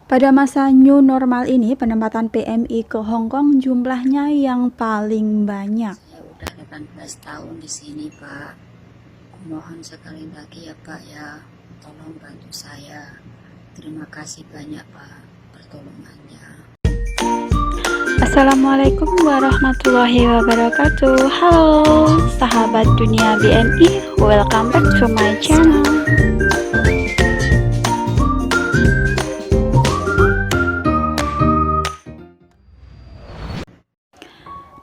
Pada masa new normal ini, penempatan PMI ke Hong Kong jumlahnya yang paling banyak. Saya udah 18 tahun di sini, Pak. Mohon sekali lagi ya, Pak ya, tolong bantu saya. Terima kasih banyak, Pak, pertolongannya. Assalamualaikum warahmatullahi wabarakatuh. Halo sahabat dunia BNI, welcome back to my channel.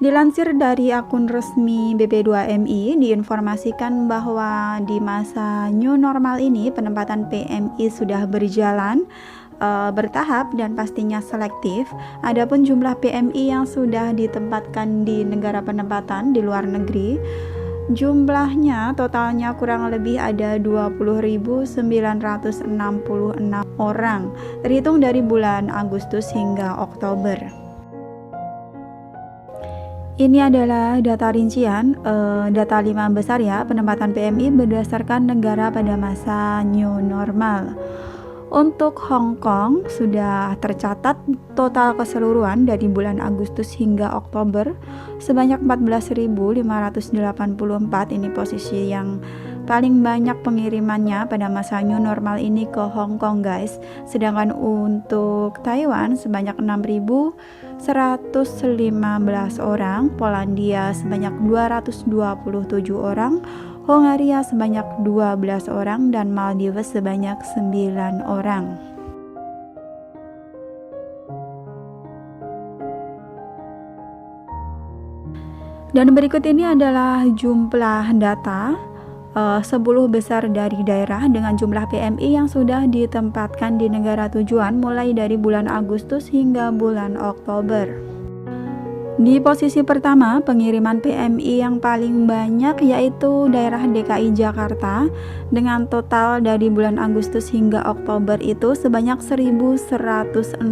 Dilansir dari akun resmi BP2MI, diinformasikan bahwa di masa new normal ini penempatan PMI sudah berjalan bertahap dan pastinya selektif. Adapun jumlah PMI yang sudah ditempatkan di negara penempatan di luar negeri, jumlahnya totalnya kurang lebih ada 20.966 orang, terhitung dari bulan Agustus hingga Oktober. Ini adalah data rincian, data 5 besar ya, penempatan PMI berdasarkan negara pada masa new normal. Untuk Hong Kong sudah tercatat total keseluruhan dari bulan Agustus hingga Oktober sebanyak 14.584. Ini posisi yang paling banyak pengirimannya pada masa new normal ini ke Hong Kong, guys. Sedangkan untuk Taiwan sebanyak 6.115 orang, Polandia sebanyak 227 orang, Hongaria sebanyak 12 orang, dan Maldives sebanyak 9 orang. Dan berikut ini adalah jumlah data 10 besar dari daerah dengan jumlah PMI yang sudah ditempatkan di negara tujuan mulai dari bulan Agustus hingga bulan Oktober. Di posisi pertama, pengiriman PMI yang paling banyak yaitu daerah DKI Jakarta dengan total dari bulan Agustus hingga Oktober itu sebanyak 1.165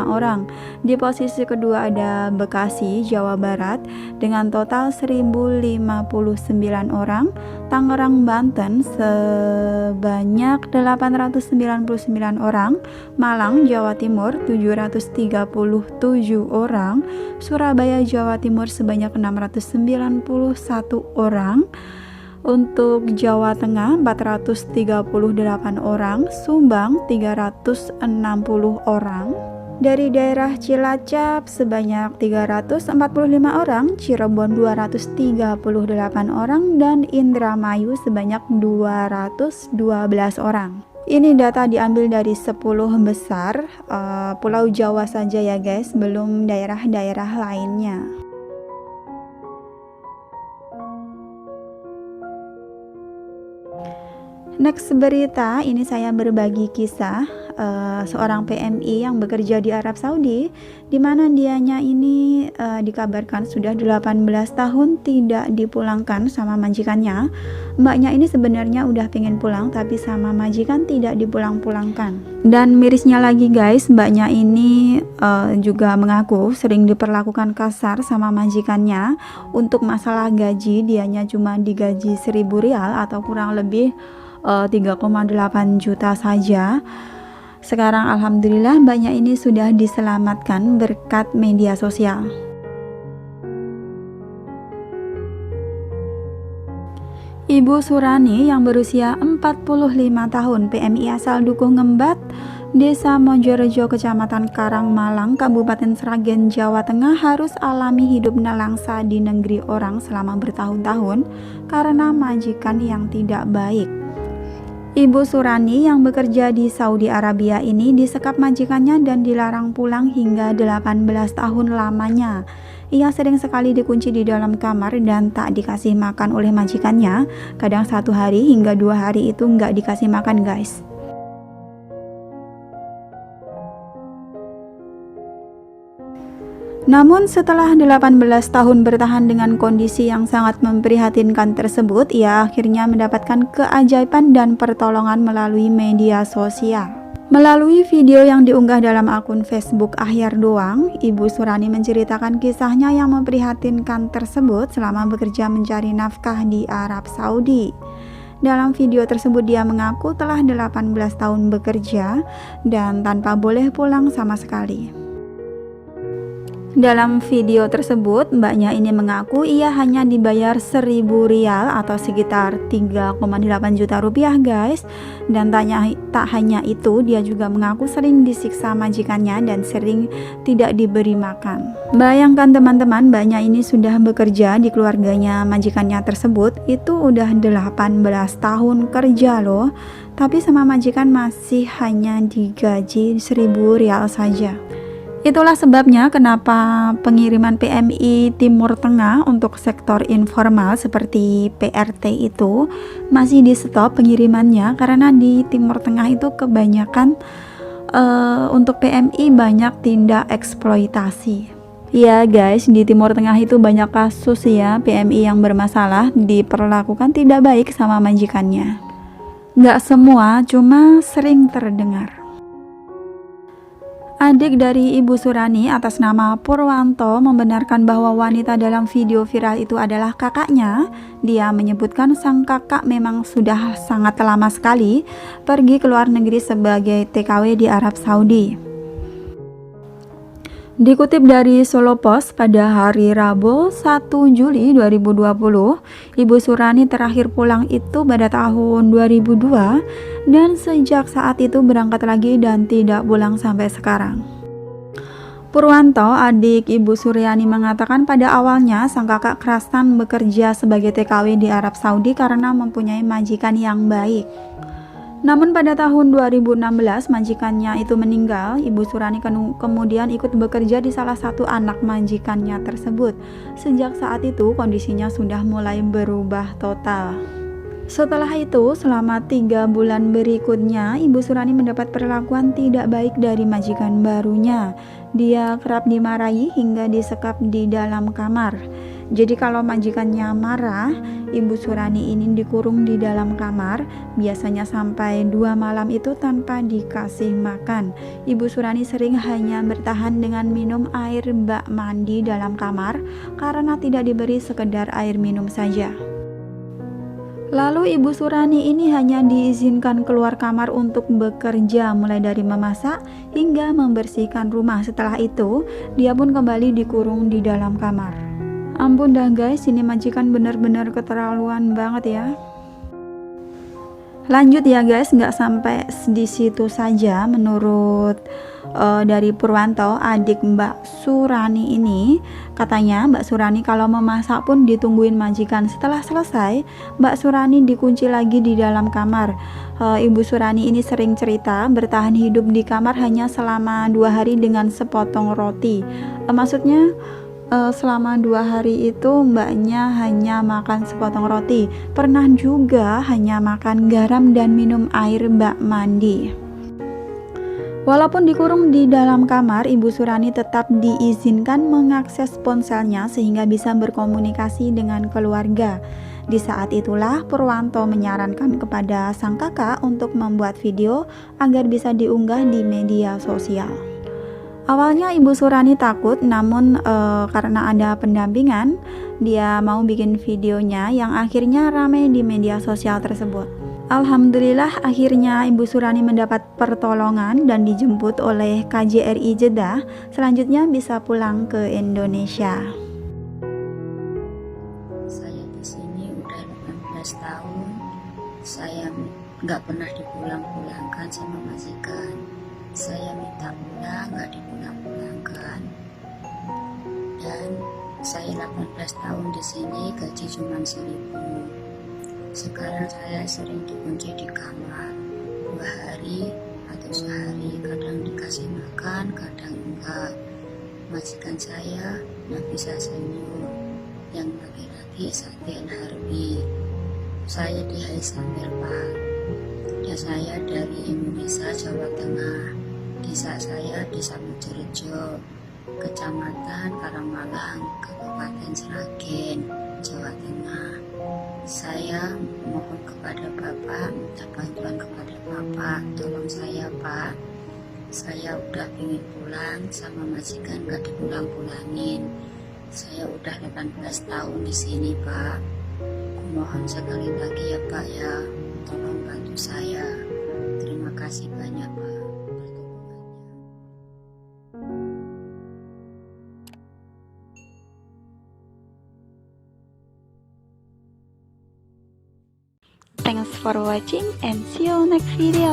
orang. Di posisi kedua ada Bekasi, Jawa Barat dengan total 1.059 orang, Tangerang, Banten sebanyak 899 orang, Malang, Jawa Timur 737 orang, Surabaya, Jawa Timur sebanyak 691 orang, untuk Jawa Tengah 438 orang, Sumbang 360 orang, dari daerah Cilacap sebanyak 345 orang, Cirebon 238 orang, dan Indramayu sebanyak 212 orang. Ini data diambil dari 10 besar Pulau Jawa saja ya guys, belum daerah-daerah lainnya. Next berita, ini saya berbagi kisah seorang PMI yang bekerja di Arab Saudi, di mana dianya ini dikabarkan sudah 18 tahun tidak dipulangkan sama majikannya. Mbaknya ini sebenarnya udah pengen pulang tapi sama majikan tidak dipulang-pulangkan. Dan mirisnya lagi guys, mbaknya ini juga mengaku sering diperlakukan kasar sama majikannya. Untuk masalah gaji, dianya cuma digaji 1.000 rial atau kurang lebih 3,8 juta saja. Sekarang alhamdulillah mbaknya ini sudah diselamatkan berkat media sosial. Ibu Surani yang berusia 45 tahun, PMI asal Dukuh Ngembat, Desa Mojorejo, Kecamatan Karangmalang, Kabupaten Sragen, Jawa Tengah, harus alami hidup nelangsa di negeri orang selama bertahun-tahun karena majikan yang tidak baik. Ibu Surani yang bekerja di Saudi Arabia ini disekap majikannya dan dilarang pulang hingga 18 tahun lamanya. Ia sering sekali dikunci di dalam kamar dan tak dikasih makan oleh majikannya. Kadang 1 hari hingga 2 hari itu nggak dikasih makan guys. Namun setelah 18 tahun bertahan dengan kondisi yang sangat memprihatinkan tersebut, ia akhirnya mendapatkan keajaiban dan pertolongan melalui media sosial. Melalui video yang diunggah dalam akun Facebook Ahyar Doang, Ibu Surani menceritakan kisahnya yang memprihatinkan tersebut selama bekerja mencari nafkah di Arab Saudi. Dalam video tersebut dia mengaku telah 18 tahun bekerja dan tanpa boleh pulang sama sekali. Dalam video tersebut, mbaknya ini mengaku ia hanya dibayar 1.000 rial atau sekitar 3,8 juta rupiah guys. Dan tak hanya itu, dia juga mengaku sering disiksa majikannya dan sering tidak diberi makan. Bayangkan teman-teman, mbaknya ini sudah bekerja di keluarganya majikannya tersebut, itu udah 18 tahun kerja loh. Tapi sama majikan masih hanya digaji 1.000 rial saja. Itulah sebabnya kenapa pengiriman PMI Timur Tengah untuk sektor informal seperti PRT itu masih di stop pengirimannya, karena di Timur Tengah itu kebanyakan untuk PMI banyak tindak eksploitasi. Ya guys, di Timur Tengah itu banyak kasus ya PMI yang bermasalah diperlakukan tidak baik sama majikannya. Nggak semua, cuma sering terdengar. Adik dari Ibu Surani atas nama Purwanto membenarkan bahwa wanita dalam video viral itu adalah kakaknya. Dia menyebutkan sang kakak memang sudah sangat lama sekali pergi ke luar negeri sebagai TKW di Arab Saudi. Dikutip dari Solo Post pada hari Rabu 1 Juli 2020, Ibu Surani terakhir pulang itu pada tahun 2002 dan sejak saat itu berangkat lagi dan tidak pulang sampai sekarang. Purwanto, adik Ibu Suryani, mengatakan pada awalnya sang kakak kerasan bekerja sebagai TKW di Arab Saudi karena mempunyai majikan yang baik. Namun pada tahun 2016 majikannya itu meninggal. Ibu Surani kemudian ikut bekerja di salah satu anak majikannya tersebut. Sejak saat itu kondisinya sudah mulai berubah total. Setelah itu selama 3 bulan berikutnya Ibu Surani mendapat perlakuan tidak baik dari majikan barunya. Dia kerap dimarahi hingga disekap di dalam kamar. Jadi kalau majikannya marah, Ibu Surani ini dikurung di dalam kamar, biasanya sampai 2 malam itu tanpa dikasih makan. Ibu Surani sering hanya bertahan dengan minum air bak mandi dalam kamar karena tidak diberi sekedar air minum saja. Lalu Ibu Surani ini hanya diizinkan keluar kamar untuk bekerja, mulai dari memasak hingga membersihkan rumah. Setelah itu, dia pun kembali dikurung di dalam kamar. Ampun dah guys, ini majikan benar-benar keterlaluan banget ya. Lanjut ya guys, nggak sampai di situ saja. Menurut dari Purwanto, adik Mbak Surani ini, katanya Mbak Surani kalau memasak pun ditungguin majikan. Setelah selesai, Mbak Surani dikunci lagi di dalam kamar. Ibu Surani ini sering cerita bertahan hidup di kamar hanya selama 2 hari dengan sepotong roti. Maksudnya selama 2 hari itu mbaknya hanya makan sepotong roti. Pernah juga hanya makan garam dan minum air bak mandi. Walaupun dikurung di dalam kamar, Ibu Surani tetap diizinkan mengakses ponselnya sehingga bisa berkomunikasi dengan keluarga. Di saat itulah Purwanto menyarankan kepada sang kakak untuk membuat video agar bisa diunggah di media sosial. Awalnya Ibu Surani takut, namun karena ada pendampingan, dia mau bikin videonya yang akhirnya ramai di media sosial tersebut. Alhamdulillah akhirnya Ibu Surani mendapat pertolongan dan dijemput oleh KJRI Jeddah. Selanjutnya bisa pulang ke Indonesia. Saya di sini udah 18 tahun. Saya nggak pernah dipulang-pulangkan sama majikan. Saya minta pulang, nggak dipulang-pulangkan. Dan saya 18 tahun di sini, gaji cuma 1.000. Sekarang saya sering dikunci di kamar 2 hari atau sehari. Kadang dikasih makan, kadang enggak. Majikan saya Nafisa Senior, yang laki-laki Satian Harbi. Saya di Haisam Pak. Dan saya dari Indonesia, Jawa Tengah. Desa saya Desa Mojorejo, Kecamatan Karangmalang, Kabupaten Sragen, Jawa Tengah. Saya mohon kepada Bapak, minta bantuan kepada Bapak, tolong saya Pak. Saya udah pengen pulang sama majikan, gak dipulang-pulangin. Saya udah 18 tahun di sini Pak. Mohon sekali lagi ya Pak ya, tolong bantu saya. Terima kasih banyak Pak pertolongannya. Thanks for watching and see you next video.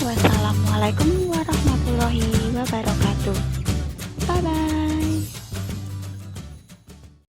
Wassalamualaikum warahmatullahi wabarakatuh.